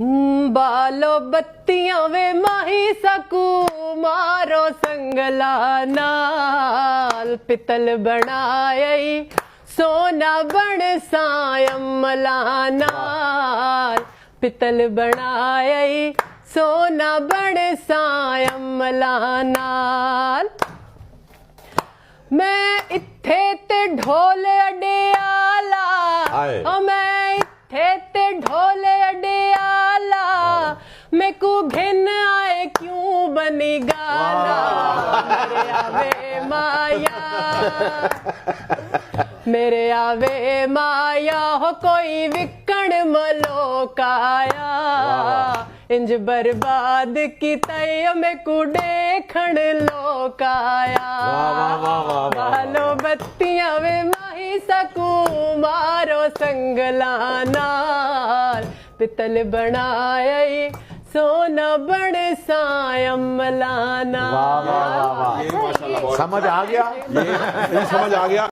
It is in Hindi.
बालो बत्तियां वे माही सकू मारो संगला नाल पितल बनाई सोना बण सायमला नाल पितल बनाई सोना बण सायमला नाल मैं इत्थे ते ढोल अडियाला मैं इत्थे ते ढोल अडियाला मैं को घिन आए क्यों बनी गाला मेरे आवे माया मेरे आवे माया हो कोई विकण मलोकाया इंज बर्बाद की तय में को देखण लोकाया बालो बत्तियां वे माही सकू मारो संगला नाल पितल बनाई सोना बण सायमला नाल। समझ आ गया, ये समझ आ गया।